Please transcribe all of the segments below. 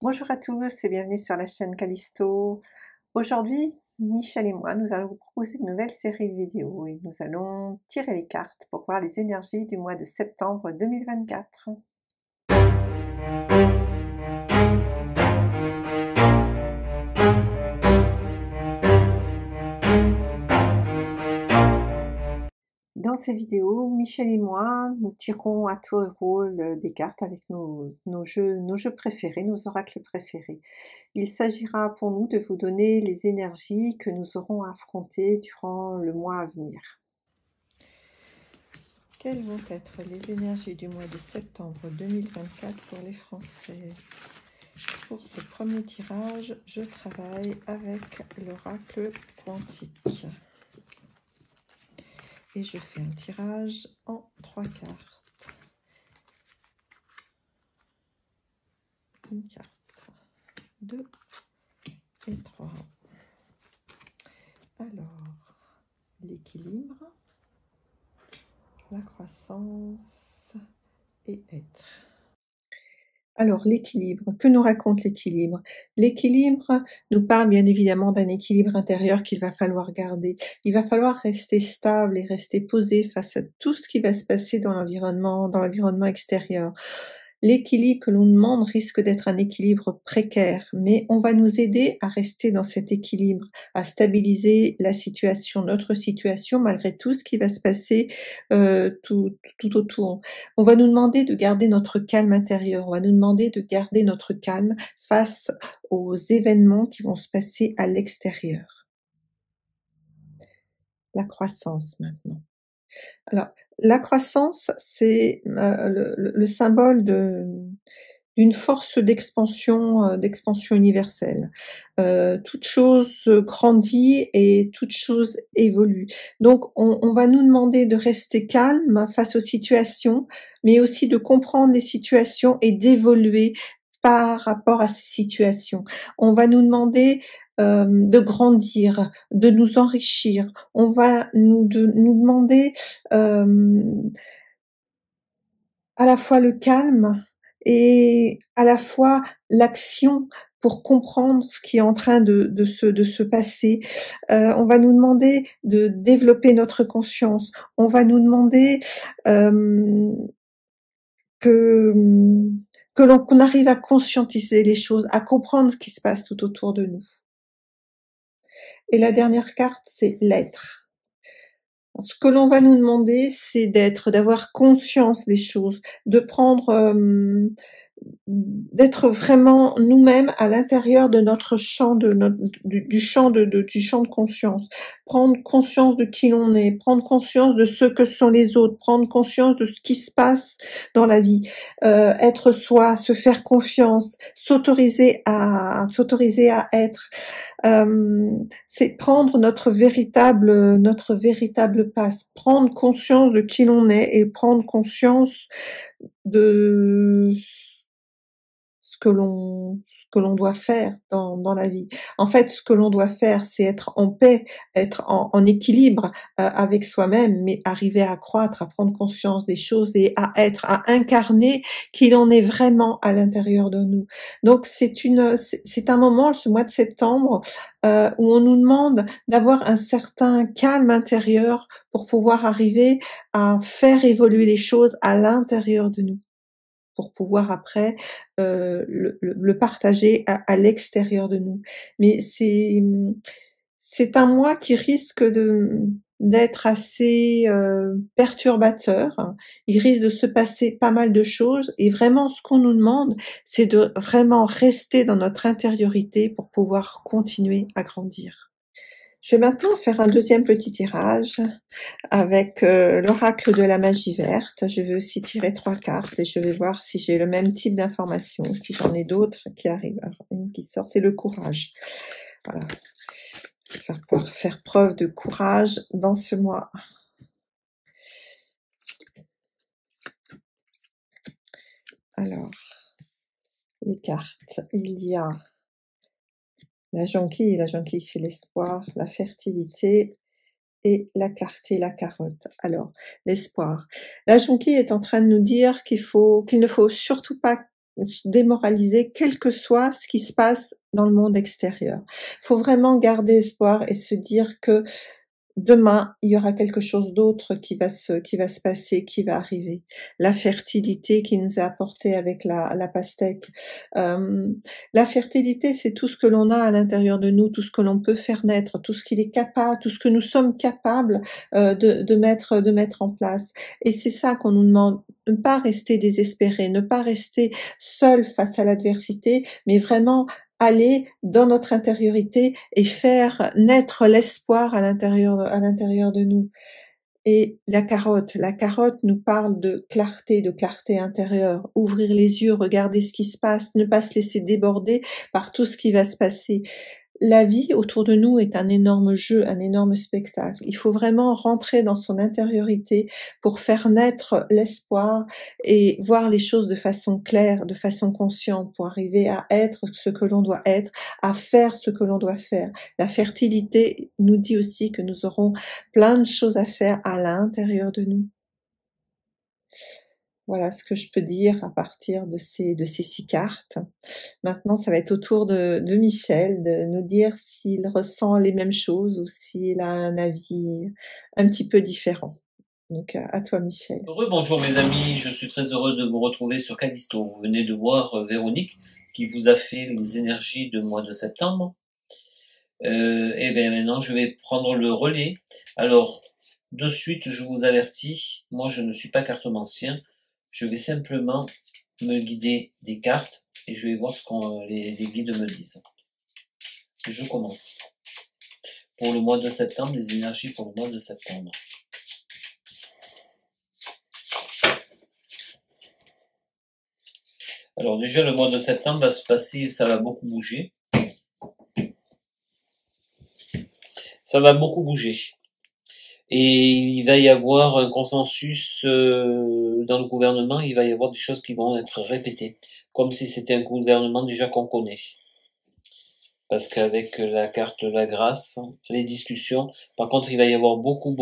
Bonjour à tous et bienvenue sur la chaîne Callisto. Aujourd'hui, Michel et moi, nous allons vous proposer une nouvelle série de vidéos et nous allons tirer les cartes pour voir les énergies du mois de septembre 2024. Dans ces vidéos, Michel et moi, nous tirons à tour de rôle des cartes avec nos jeux préférés, nos oracles préférés. Il s'agira pour nous de vous donner les énergies que nous aurons à affronter durant le mois à venir. Quelles vont être les énergies du mois de septembre 2024 pour les Français? Pour ce premier tirage, je travaille avec l'oracle quantique. Et je fais un tirage en 3 cartes. Une carte, 2 et 3. Alors, l'équilibre, la croissance et être. Alors, l'équilibre, que nous raconte l'équilibre? L'équilibre nous parle bien évidemment d'un équilibre intérieur qu'il va falloir garder. Il va falloir rester stable et rester posé face à tout ce qui va se passer dans l'environnement extérieur. L'équilibre que l'on demande risque d'être un équilibre précaire, mais on va nous aider à rester dans cet équilibre, à stabiliser la situation, notre situation, malgré tout ce qui va se passer tout autour. On va nous demander de garder notre calme intérieur, on va nous demander de garder notre calme face aux événements qui vont se passer à l'extérieur. La croissance maintenant. Alors, la croissance, c'est le symbole d'une force d'expansion universelle. Toute chose grandit et toute chose évolue. Donc, on va nous demander de rester calme face aux situations, mais aussi de comprendre les situations et d'évoluer par rapport à ces situations. On va nous demander de grandir, de nous enrichir. On va nous demander à la fois le calme et à la fois l'action pour comprendre ce qui est en train de se passer. On va nous demander de développer notre conscience. On va nous demander qu'on arrive à conscientiser les choses, à comprendre ce qui se passe tout autour de nous. Et la dernière carte, c'est l'être. Ce que l'on va nous demander, c'est d'avoir conscience des choses, de prendre, d'être vraiment nous-mêmes à l'intérieur de notre champ, du champ de conscience. Prendre conscience de qui l'on est, prendre conscience de ce que sont les autres, prendre conscience de ce qui se passe dans la vie, être soi, se faire confiance, s'autoriser à être. C'est prendre notre véritable passe, prendre conscience de qui l'on est et prendre conscience de ce que l'on doit faire dans la vie. En fait, ce que l'on doit faire, c'est être en paix, être en équilibre avec soi-même, mais arriver à croître, à prendre conscience des choses et à incarner qui l'on est vraiment à l'intérieur de nous. Donc c'est un moment, ce mois de septembre, où on nous demande d'avoir un certain calme intérieur pour pouvoir arriver à faire évoluer les choses à l'intérieur de nous, pour pouvoir après le partager à l'extérieur de nous. Mais c'est un mois qui risque d'être assez perturbateur. Il risque de se passer pas mal de choses et vraiment ce qu'on nous demande, c'est de vraiment rester dans notre intériorité pour pouvoir continuer à grandir. Je vais maintenant faire un deuxième petit tirage avec l'oracle de la magie verte. Je vais aussi tirer 3 cartes et je vais voir si j'ai le même type d'informations, si j'en ai d'autres qui arrivent. Alors, une qui sort, c'est le courage. Voilà. Faire preuve de courage dans ce mois. Alors, les cartes. Il y a la jonquille c'est l'espoir, la fertilité et la clarté, la carotte. Alors, l'espoir. La jonquille est en train de nous dire qu'il ne faut surtout pas démoralisé, quel que soit ce qui se passe dans le monde extérieur. Il faut vraiment garder espoir et se dire que demain, il y aura quelque chose d'autre qui va se passer, qui va arriver. La fertilité qui nous est apportée avec la pastèque. La fertilité, c'est tout ce que l'on a à l'intérieur de nous, tout ce que l'on peut faire naître, tout ce qu'il est capable, tout ce que nous sommes capables de mettre en place. Et c'est ça qu'on nous demande, ne pas rester désespéré, ne pas rester seul face à l'adversité, mais vraiment aller dans notre intériorité et faire naître l'espoir à l'intérieur de nous. Et la carotte nous parle de clarté intérieure, ouvrir les yeux, regarder ce qui se passe, ne pas se laisser déborder par tout ce qui va se passer. La vie autour de nous est un énorme jeu, un énorme spectacle. Il faut vraiment rentrer dans son intériorité pour faire naître l'espoir et voir les choses de façon claire, de façon consciente, pour arriver à être ce que l'on doit être, à faire ce que l'on doit faire. La fertilité nous dit aussi que nous aurons plein de choses à faire à l'intérieur de nous. Voilà ce que je peux dire à partir de ces 6 cartes. Maintenant, ça va être au tour de Michel de nous dire s'il ressent les mêmes choses ou s'il a un avis un petit peu différent. Donc, à toi, Michel. Bonjour mes amis, je suis très heureux de vous retrouver sur Callisto. Vous venez de voir Véronique qui vous a fait les énergies du mois de septembre. Et bien maintenant, je vais prendre le relais. Alors, de suite, je vous avertis, moi je ne suis pas cartomancien. Je vais simplement me guider des cartes et je vais voir ce que les guides me disent. Je commence. Pour le mois de septembre, les énergies pour le mois de septembre. Alors déjà, le mois de septembre va se passer, ça va beaucoup bouger. Ça va beaucoup bouger. Et il va y avoir un consensus dans le gouvernement, il va y avoir des choses qui vont être répétées, comme si c'était un gouvernement déjà qu'on connaît. Parce qu'avec la carte de la grâce, les discussions, par contre il va y avoir beaucoup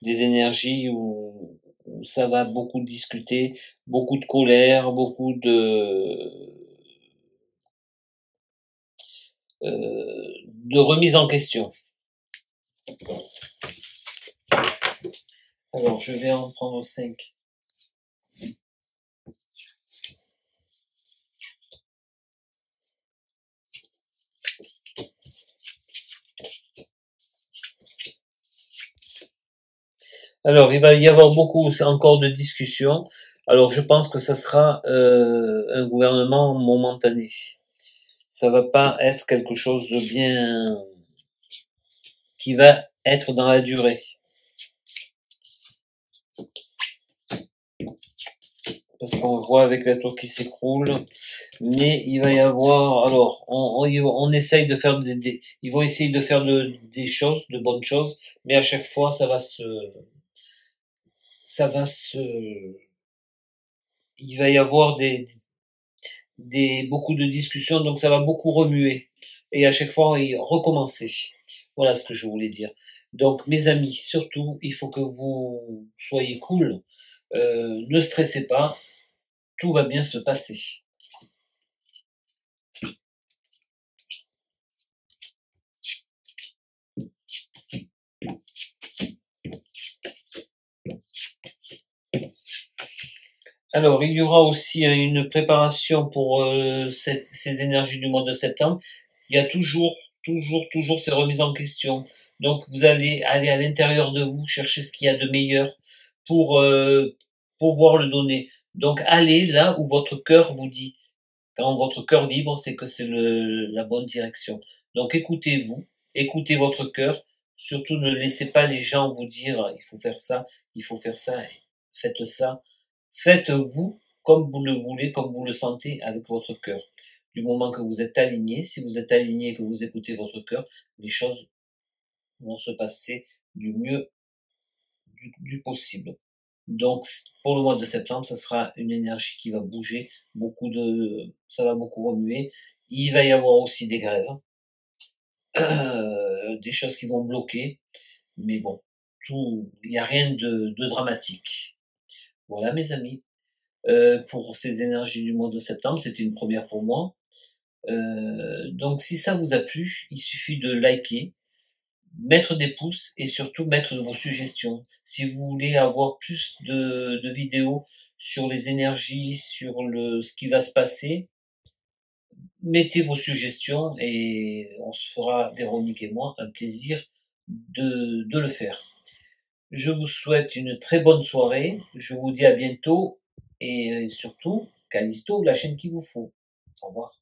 des énergies où ça va beaucoup discuter, beaucoup de colère, beaucoup de remise en question. Alors, je vais en prendre 5. Alors, il va y avoir beaucoup encore de discussions. Alors, je pense que ça sera un gouvernement momentané. Ça va pas être quelque chose de bien qui va être dans la durée. Parce qu'on voit avec la tour qui s'écroule, mais il va y avoir, alors, on essaye de faire ils vont essayer de faire des choses, de bonnes choses, mais à chaque fois, il va y avoir beaucoup de discussions, donc ça va beaucoup remuer. Et à chaque fois, recommencer. Voilà ce que je voulais dire. Donc, mes amis, surtout, il faut que vous soyez cool. Ne stressez pas. Tout va bien se passer. Alors, il y aura aussi une préparation pour ces énergies du mois de septembre. Il y a toujours ces remises en question. Donc, vous allez aller à l'intérieur de vous, chercher ce qu'il y a de meilleur pour pouvoir le donner. Donc, allez là où votre cœur vous dit. Quand votre cœur vibre, c'est que c'est la bonne direction. Donc, écoutez-vous, écoutez votre cœur. Surtout, ne laissez pas les gens vous dire, il faut faire ça, faites ça. Faites-vous comme vous le voulez, comme vous le sentez avec votre cœur. Du moment que vous êtes aligné, si vous êtes aligné et que vous écoutez votre cœur, les choses vont se passer du mieux du possible. Donc, pour le mois de septembre, ça sera une énergie qui va bouger, ça va beaucoup remuer. Il va y avoir aussi des grèves, des choses qui vont bloquer, mais bon, il n'y a rien de dramatique. Voilà, mes amis. pour ces énergies du mois de septembre. C'était une première pour moi. Donc si ça vous a plu, il suffit de liker, mettre des pouces et surtout mettre vos suggestions. Si vous voulez avoir plus de vidéos sur les énergies, sur ce qui va se passer, mettez vos suggestions et on se fera, Véronique et moi, un plaisir de le faire. Je vous souhaite une très bonne soirée. Je vous dis à bientôt et surtout, Callisto, la chaîne qu'il vous faut. Au revoir.